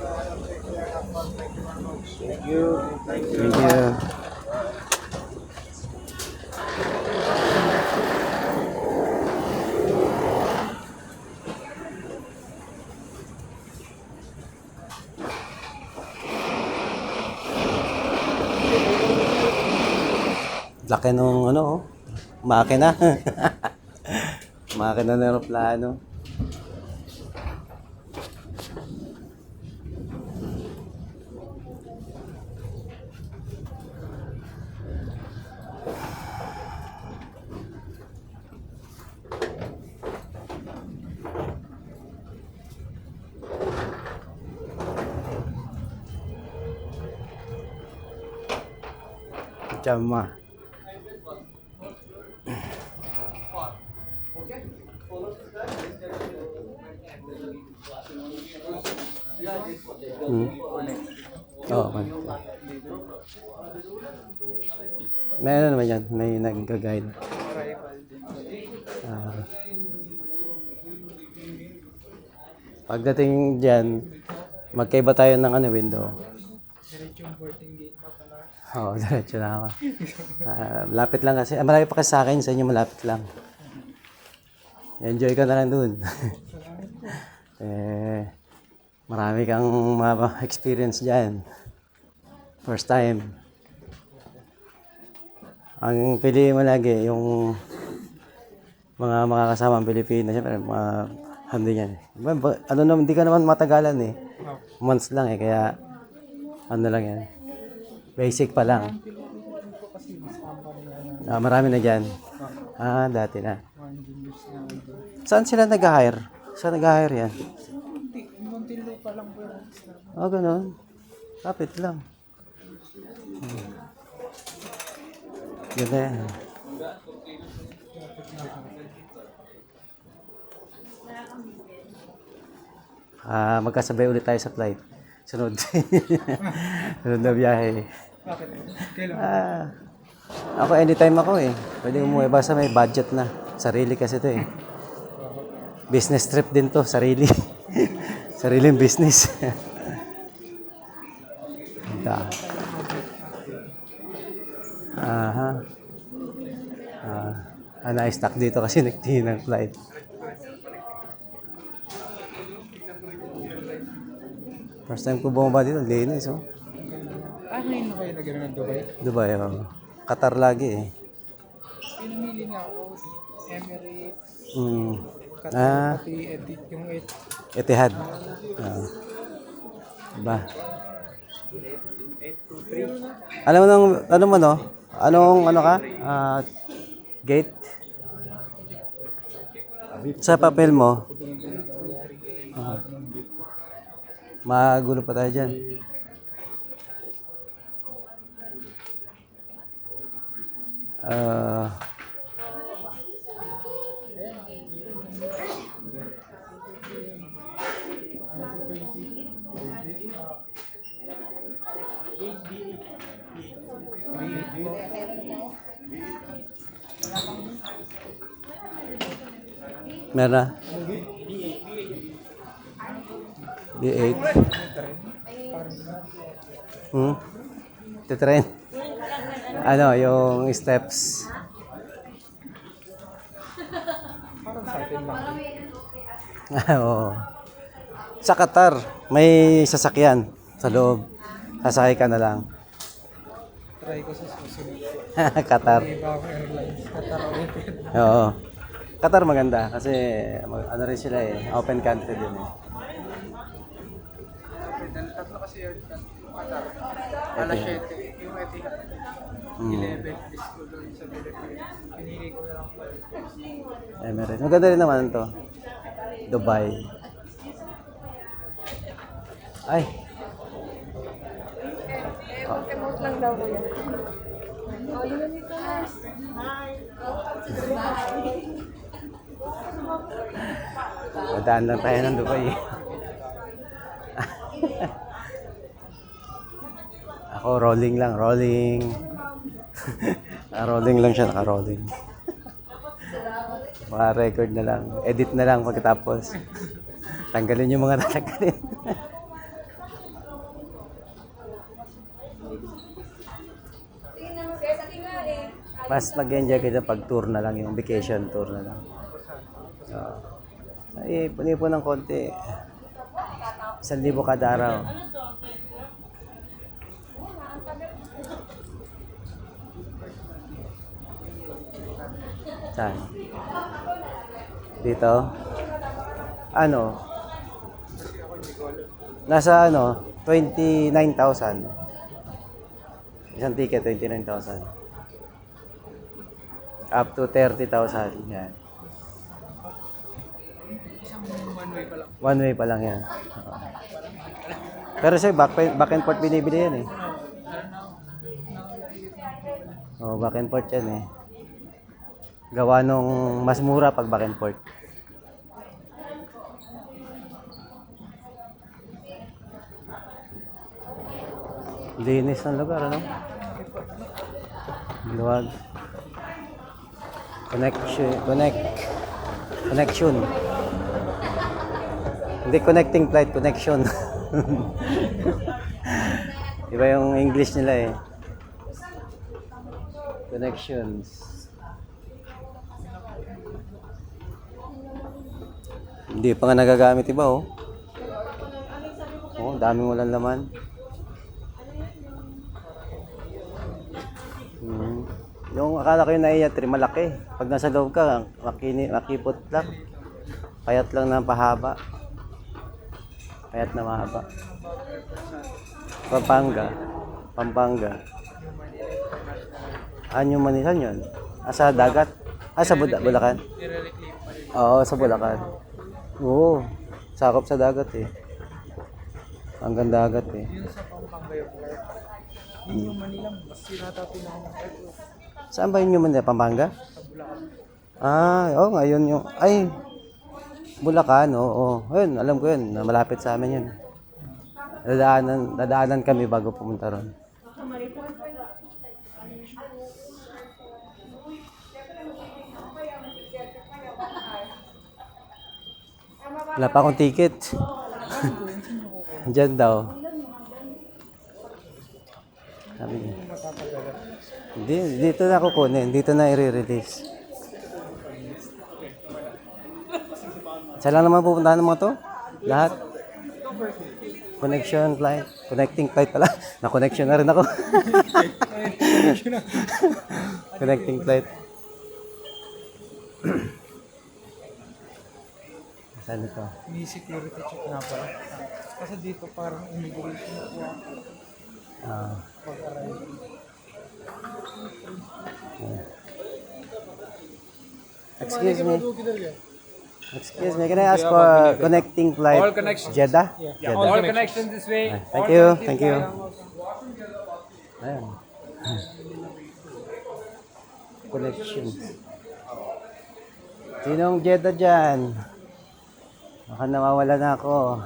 Thank you. Thank you. Laki nung ano, oh. Makina. Makina ng aeroplano. Chama. Oo, okay. May ano naman yan, may nag-guide. Pagdating dyan, magkaiba tayo ng ano, window. Diretso yung boarding gate na pala. Oo, diretso na ako. Malapit lang kasi. Malapit pa kasi sa akin, sa inyo malapit lang. Enjoy ka na lang dun. Marami kang experience dyan. First time. Ang piliin mo lagi, yung mga makakasama ang Pilipino, siyempre, mga handi yan. Ano naman, hindi ka naman matagalan eh. Months lang eh, kaya ano lang yan. Basic pa lang. Marami na dyan. Dati na. Saan sila nag-hire? Saan nag-hire yan? Muntinlo pa lang po yung Ganun. Kapit lang. Ganda yan. Magkasabay ulit tayo sa flight. Sunod. Sunod na biyahe. Bakit? Kailan? Ako anytime ako eh. Pwede umuwi. Basta may budget na. Sarili kasi ito eh. Business trip din to. Sarili. Sariling business. Ganda. Na-stuck dito kasi nagtingin ng flight. First time ko bumaba dito, linis oh. Ngayon na kayo nagano ng Dubai? Dubai, oh. Qatar lagi eh. Pinamili nga ako. Emirates. Qatar, pati yung Etihad. Diba? Alam mo nang, ano mo no? Anong ano ka? Gate? Sa papel mo? Magulo pa tayo dyan. Meron na? B8. Titrain. Ano, yung steps. parang sa atin lang. Oo. Sa Qatar, may sasakyan sa loob. Sasakay ka na lang. Try ko sa susunod. Qatar. Ibang Airlines. Qatar ulit. Oo. Qatar maganda kasi ano rin sila eh, open country din eh. Tatlo kasi yung Qatar. Alas 7. Yung Etihad. 11 is ko doon sa Philippines. Pinili ko na lang po. Emirates. Maganda rin naman to. Dubai. Ay. Remote lang daw ko yan. Oh, yun na nito. Hi. Madaan lang tayo ng Dubai. Ako rolling lang, rolling. Rolling lang siya, naka-rolling. Mga record na lang. Edit na lang pagkatapos. Tanggalin yung mga tatanggalin. Mas mag-enjoy kayo pag tour na lang, yung vacation tour na lang. Ipon-ipon ng konti. 1,000 kada araw. Saan? Dito? Ano? Nasa ano? 29,000. Isang ticket, 29,000. Up to 30,000. Yan. Isang one way pa lang. One way pa lang yan. Pero siya, back and forth binibili yan eh. Oh, back and forth yan eh. Gawa nung mas mura pag back and forth. Linis ng lugar, ano? Luwag. Connection. Hindi connecting flight, connection. Iba yung English nila eh. Connections. Hindi pa nga nagagamit iba oh. Oh, daming walang laman. Yung akala ko yung naiya-3 malaki. Pag nasa loob ka, makipot lang. Payat lang na pahaba. Payat na mahaba. Pampanga. Anyo Manila yun? Sa dagat? Sa Bulacan? Nire-reclaim pa rin. Oo, sa Bulacan. Oo, sakop sa dagat eh. Hanggang dagat eh. Yung sa Pampanga yung flight. Yun yung Manila, mas sinata pinaka ng flight. Saan ba yun yung Manila? Pampanga? Sa Bulacan. Oo, ngayon yung... Ay, Bulacan, oo. Ayun, alam ko yun. Malapit sa amin yun. Dadaanan kami bago pumunta ron. Wala pa akong ticket. Diyan daw. Sabi niya. Hindi, dito na kukunin. Dito na i-release. Saan lang naman pupuntahan ng mga to? Lahat? Connection flight. Connecting flight pala. Na-connection na rin ako. Connecting flight. Saan ito? May security check na pala. Kasi dito parang immigration na po pag-arrive. Excuse me, can I ask for connecting flight? All connections. Jeddah? Yeah, all connections this way. Thank you, thank you. Ayan. Connections. Sinong Jeddah dyan? Baka nawawala na ako.